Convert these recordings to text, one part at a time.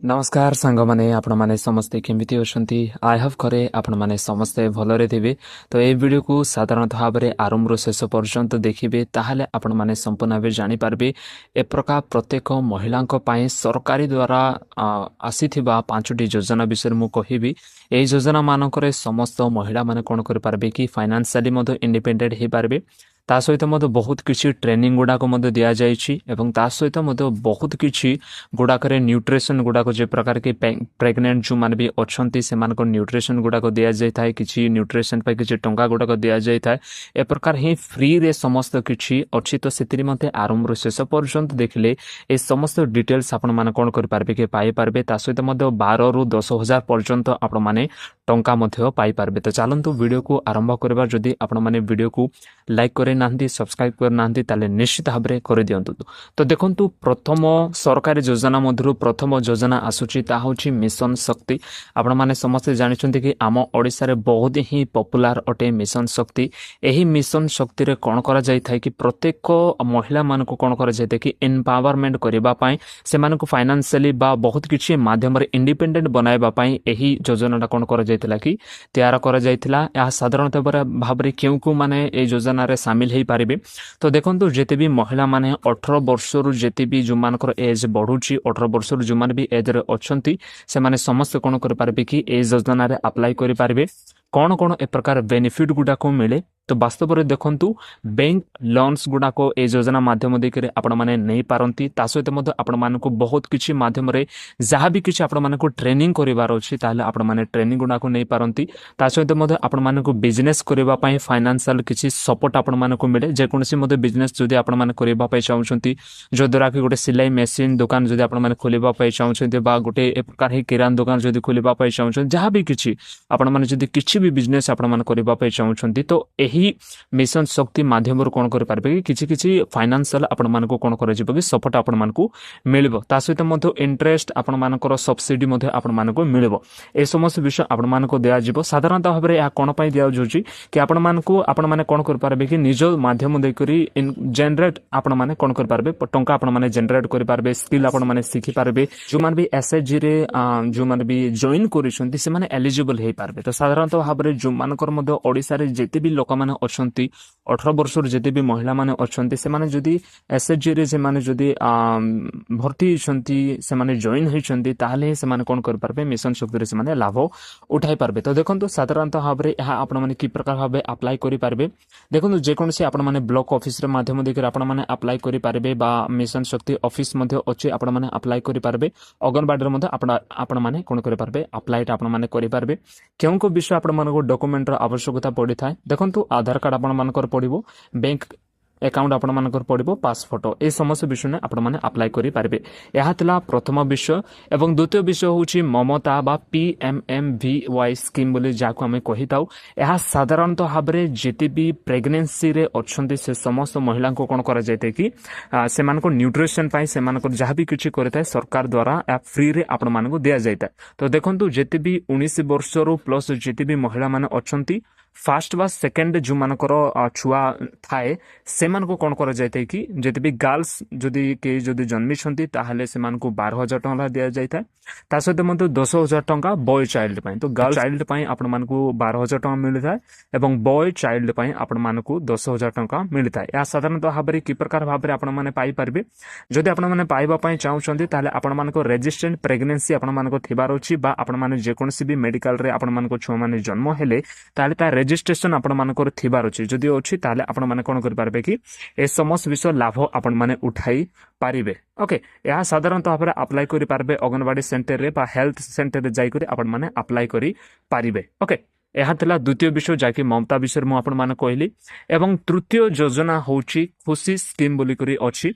नमस्कार सांग माने आपण माने समस्ते केमिति अछंती आई हैव करे आपण माने समस्ते भलरे थिबे। तो ए वीडियो को साधारणतः भाबरे आरंभ शेष पर्यंत देखिबे ताहाले आपण माने संपूर्ण भाबे जानि पारबे ए प्रकार प्रत्येक महिलांक पई सरकारी द्वारा आसीथिबा पांचटी योजना विषय मु कहिबी। ए योजना मानकरे समस्त महिला माने कोन कर पारबे कि फाइनेंशियली मधो इंडिपेंडेंट हे पारबे। ता सहित मधो बहुत किछि ट्रेनिंग गुडाको मधो दिया जाइछि एवं ता सहित मधो बहुत किछि गुडाकरे न्यूट्रिशन गुडाको जे प्रकार के प्रेग्नेंट जो मान भी अच्छी से न्यूट्रिशन गुड़ाक दि जाए कि न्यूट्रिशन पर किसी टंका गुड़ाक दि जाए ए प्रकार ही फ्री रे समस्त किसी अच्छी। तो से आरंभ शेष पर्यंत देखिले ए समस्त डिटेल्स आपण माने कोन कर पारबे के पाई पारबे। ता सहित 12 ରୁ 10,000 पर्यंत आपण माने टंका मध्य पाई पारबे। तो चलतु वीडियो को आरंभ करबा। जदि आपण माने वीडियो को लाइक करे नांती सब्सक्राइब कर नांती ताले निश्चित भाबरे कर दियंतु। तो देखंतु प्रथम सरकारी योजना मध्यरु प्रथम योजना आसुची ता होची मिशन शक्ति। आपण माने समस्त जानिछन्ती कि आम ओडिसा रे बहुत ही पॉपुलर अटे मिशन शक्ति। एही मिशन शक्ति रे कोन करा जाय थाय कि प्रत्येक महिला मान को कोन करा जाय थाय कि एम्पावरमेंट करबा पई से मान को फाइनेंशियली बा बहुत किछि माध्यम रे इंडिपेंडेंट बनाइबा पई एही योजना कोन करा जायतिला कि तैयार करा जायतिला। या साधारणतः भाबरे केउ को माने ए योजना रे शामिल हेई पारिबे। तो देखंतु जेते भी महिला माने 18 वर्ष रु जेते भी जो मानकर एज बढ़ुची 18 वर्ष रु जो मान भी एज रे अछंती से माने समस्त कोन कर पारबे कि ए योजना रे अप्लाई करि पारबे। कौन कौन ए प्रकार बेनिफिट गुडा को मिले तो वास्तव में देखंतु बैंक लोन्स गुडा को ए योजना माध्यम देकर आपण माने नहीं पारंती। ता सहित मध्य आपण मान को बहुत किछि माध्यम रे जहाँ भी किछि आपण मान को ट्रेनिंग करिवार अछि ताले आपण माने ट्रेनिंग गुडा को नहीं पारंती। ता सहित मध्य आपण मान को बिजनेस करिवा पई फाइनेंशियल किछि सपोर्ट आपण मान को मिले। जे कोनसी मध्य बिजनेस जदि आपण मान करिवा पई चाहउछंती जो द्वारा कि गोटे सिलाई मेसिन दुकान जदि आपण मान खोलिबा पई चाहउछंती बा गोटे ए प्रकार ही किराना दुकान जदि खोलिबा पई चाहउछंती जहाँ भी किछि आपण मान जदि किछि भी बिजनेस आपण मान करिवा पई चाहउछंती तो एही मिशन शक्ति माध्यम कोन कर पारबे कि किछि किछि फाइनेंशियल आपण मान को कोन कर जिवो कि सपोर्ट आपण मान को मिलबो। ता सहित मध्य इंटरेस्ट आपण मान को सब्सिडी मध्य आपण मान को मिलबो। ए समस्त विषय आपण मान को दिया जिवो। साधारणतः भाबरे या कोन पई दिया जोची कि आपण मान कोन कर पारबे कि निज माध्यम दे करी जनरेट आपण माने कोन कर पारबे टंका आपण माने जनरेट कर पारबे स्किल आपण माने सिखि पारबे। जो मान भी एसएचजी रे जो मान भी जॉइन करिसंती से माने एलिजिबल हे पारबे। तो साधारणतः भाबरे जो मानकर मध्य ओडिसा रे जेते भी लोक माने अछंती 18 वर्ष जेते भी महिला माने अछंती से माने जदी एसएचजी रे से माने जदी भर्ती छंती से माने जॉइन होइछंती ताहाले से माने कोन कर पारबे मिशन शक्ति रे से माने लाभ उठाई पारबे। तो देखंतु साधारणतः भाबरे यहा आपण माने की प्रकार भाबे अप्लाई करि पारबे। देखंतु जे कोनसी आपण माने ब्लॉक ऑफिस रे माध्यम देकर आपण माने अप्लाई करि पारबे बा मिशन शक्ति ऑफिस मध्ये अछि आपण माने अप्लाई करि पारबे। अंगनबाड़ी रे मध्ये आपण माने कोन करि पारबे अप्लाई टा आपण माने करि पारबे। केउ को विषय आपण माने को डॉक्यूमेंट रो आवश्यकता पड़ी थाए। देखंतु आधार कार्ड आपण मानकर पड़िबो बैंक अकाउंट आपण मानकर पड़िबो पास फोटो ए समस्त विषय ने आपण माने अप्लाई करि पारबे। यहा तला प्रथम विषय एवं द्वितीय विषय होची ममता बा पीएमएमवीवाई स्कीम बोली जाको हमें कहिताउ। यहा साधारणतः भाबरे जेते भी प्रेगनेंसी रे अछंती से समस्त महिला को कोन करा जायते कि से मान को न्यूट्रिशन पाई से मान को जहाँ भी किछि करताय सरकार द्वारा या फ्री रे आपण मान को दिया जायता। तो देखंतु जेते भी 19 वर्ष रो प्लस जेते भी महिला माने अछंती फास्ट बा सेकेंड जो मानकर छुआ थाए से मान को कोन करा जायते कि जेते भी गर्ल्स जदी के जदी जन्मी छंती ताहाले से मान को 12,000 टका दिया जायता। ता सहित मते 10,000 टका बॉय चाइल्ड पई। तो गर्ल चाइल्ड पई आपण मान को 12,000 टका मिलता है एवं बॉय चाइल्ड पई आपण मान को 10,000 टका मिलता है। या साधारणतः भाबरे की प्रकार भाबरे आपण माने पाई परबे जदी आपण माने पाइबा पई चाहउछंती ताहाले आपण मान को रेजिस्टेंट प्रेगनेंसी आपण मान को थिबार अछि बा आपण माने जे कोनसी भी मेडिकल रे आपण मान को छुआ माने जन्म हेले ताहाले ता रजिस्ट्रेशन आपण मानकर थिबार अछि जदि अछि ताले आपण माने कोन कर पारबे कि ए समस्त विषय लाभ आपण माने उठाई पारिबे। ओके या साधारणतः भाबरे अप्लाई करि पारबे अंगनवाड़ी सेंटर रे बा हेल्थ सेंटर रे जाई करी आपण माने अप्लाई करि पारिबे। ओके यह थिला द्वितीय विषय जाकि ममता विषय मु आपण माने कहली। एवं तृतीय योजना होची खुशी स्कीम बोली करी अछि।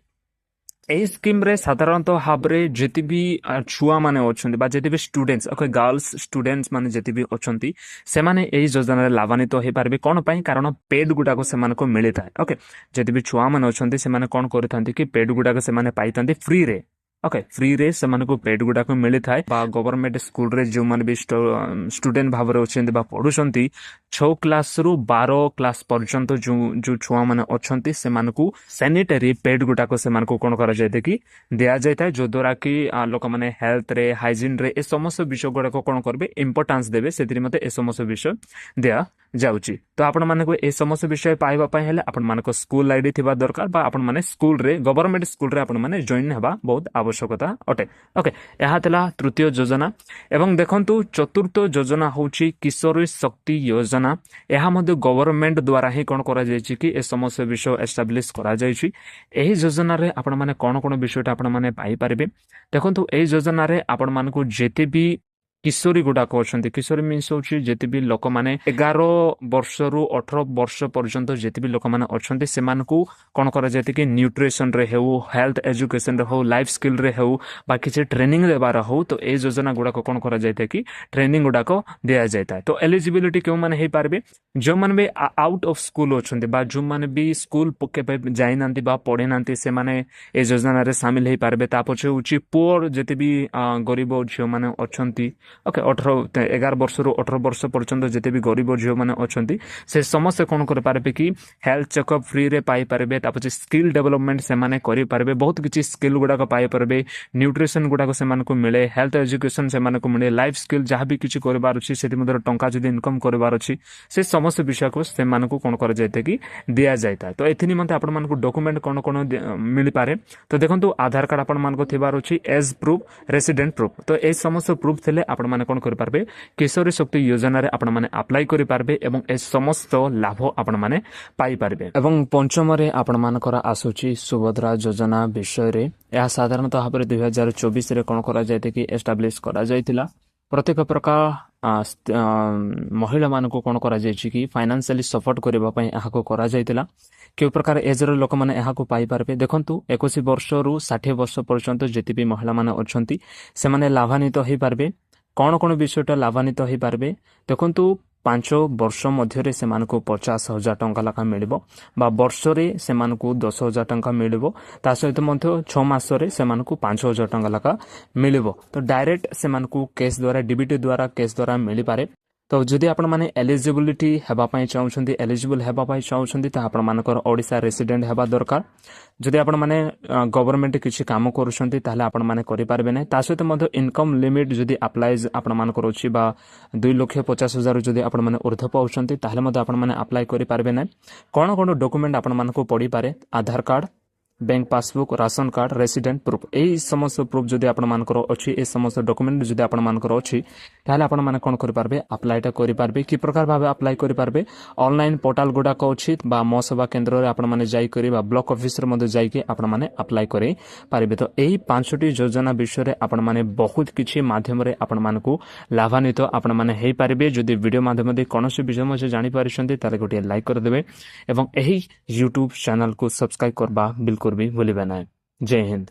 ए स्कीम रे साधारणतः भाबरे जेति भी छुआ माने अछंती बा जेति भी स्टूडेंट्स ओके गर्ल्स स्टूडेंट्स माने जेति भी अछंती से माने एही योजना रे लाभान्वित हे पारबे। कोन पई कारण पेड गुडा को से माने को मिलिता। ओके जेति भी छुआ माने अछंती से माने कोन करथांती कि पेड गुडा को से माने पाइतांती फ्री रे ओके फ्री रे से मानको पेड गुडा को मिली थाए बा गवर्नमेंट स्कूल रे जो माने भी स्टूडेंट भाव रे होचेंती बा पढुचंती 6 क्लास रु 12 क्लास पर्यंत जो जो छुआ माने अछंती से मानको सैनिटरी पेड गुडा को से मानको कोन करा जाय कि दिया जाय जो द्वारा कि लोक माने हेल्थ रे हाइजीन रे ए समस्त विषय गुडा को कोन करबे इंपोर्टेंस देबे सेतिर मते ए समस्त विषय दिया जाउची तो आपण माने को ए समस्त विषय पाइबा पय हेले आपण माने को स्कूल आईडी थिबा दरकार बा आपण माने स्कूल रे गवर्नमेंट स्कूल रे आपण माने जॉइन हेबा बहुत आवश्यकता अटे ओके यहा तला तृतीय योजना एवं देखंतु चतुर्थ योजना होची किशोरी शक्ति योजना यहा मध्ये गवर्नमेंट द्वारा ही कोन करा जायछि कि ए समस्त विषय एस्टैब्लिश करा जायछि एही योजना रे आपण माने कोन कोन विषयटा आपण माने पाई परिबे देखंतु एही योजना रे आपण माने को जेते भी किशोरी गुड़ाक अच्छा किशोरी मीन्स हूँ जिते भी लोक मैंने 11 वर्ष रु 18 वर्ष पर्यंत जिते भी लोक मैंने अच्छा से कौन कर कि न्यूट्रिशन रे हो हेल्थ एजुकेशन रे हो लाइफ स्किल रे हो बा किसी ट्रेनिंग देवार हो तो ये योजना गुड़ाक कौन कर कि ट्रेनिंग गुड़ाक दि जाए तो एलिजिबिलिटी क्यों मैंने हो पारे जो मैंने भी आउट ऑफ स्कूल अच्छा जो मैंने भी स्कूल जाइना पढ़ी ना से मैंने ये योजना सामिल हो पारे तापचे हूँ पुअर जिते भी गरीब झील मैंने अच्छा ओके 11 वर्ष रु 18 वर्ष पर्यंत जिते भी गरीब झील मैंने अच्छा से समस्ते कौन करें कि हेल्थ चेकअप फ्री रे पाई पारे तापर स्किल डेवलपमेंट से माने करि पारबे बहुत किसी स्किल गुड़ाक पाई पारबे न्यूट्रिशन गुड़ाक से मिले हेल्थ एजुकेशन से मिले लाइफ स्किल जहाँ भी किसी करार अच्छी से टंका जब इनकम करार अच्छी से समस्त विषय को से कौन कर कि दि जाए तो ये निमंते आपण डॉक्यूमेंट कौन कौन मिल पारे तो देखो आधार कार्ड आपण थिबार अच्छी एज प्रूफ रेसिडेंट प्रूफ तो ये समस्त प्रूफ थे आपण माने कोन करि पारबे किशोरी शक्ति योजना रे आपण माने अप्लाई करि पारबे एवं ए समस्त लाभ आपण माने पाई पारबे एवं पंचम रे आपण मानकर आसुची सुभद्रा योजना विषय रे या साधारणतः भाव 2024 रे कोन करा जायते कि एस्टैब्लिश करा जायतिला प्रत्येक प्रकार महिला मानक कौन करा जायछि कि फाइनेंशियली सपोर्ट करबा पय एहाको करा जायतिला के प्रकार एज रो लोक माने एहाको पाई पारबे देखंतु 21 वर्ष रु 60 वर्ष पर्यंत जेति भी महिला माने अछंती से माने लाभान्वित होई पारबे कौन कौन विषयटा लाभान्वित हो पारे देखु 5 वर्ष मध्य से 50,000 टंका लाखा मिल वर्ष से 10,000 टंका मिल सहित 6 मासरे से 5,000 टंका लाखा मिल तो डायरेक्ट से कैश द्वारा डीबीटी द्वारा कैश द्वारा मिल पारे तो जदि आपण माने एलिजिबिलिटी हेबा पई चाहउछंती एलिजिबल हेबा पई चाहउछंती त आपण मानकर ओडिसा रेसिडेंट हेबा दरकार जदि आपण माने गवर्नमेंट किछि काम करूछंती ताले आपण माने करि पारबे नै ता सहित मध्ये इनकम लिमिट जदि अप्लाई आपण मानकर अछि बा 2,50,000 जदि आपण माने ऊर्ध्व पाउछंती ताले मध्ये आपण माने अप्लाई करि पारबे नै कोन कोन डॉक्यूमेंट आपण मानको पड़ी पारे Aadhaar card bank passbook ration card resident proof यही समस्त प्रूफ जदि आपण मानकर अछि ए समस्त डॉक्यूमेंट जदि आपण मानकर अछि ताले आपण माने कोन करि पारबे अप्लाईटा करि पारबे कि प्रकार भाबे अप्लाई करि पारबे ऑनलाइन पोर्टल गुडा को अछि बा मो सेवा केंद्र रे आपण माने जाई करी बा ब्लॉक ऑफिस रे मध्ये जाई के आपण माने अप्लाई करि पारबे तो एही 5टी योजना विषय रे आपण माने बहुत किछि माध्यम रे आपण मानको लाभान्वित आपण माने हेई पारबे जदि वीडियो माध्यम रे कोनोसी विषय मध्ये जानि पारिसंती ताले गोटे लाइक कर देबे एवं एही YouTube चैनल को सब्सक्राइब करबा बिल्कुल भी भूलिबे नै जय हिंद।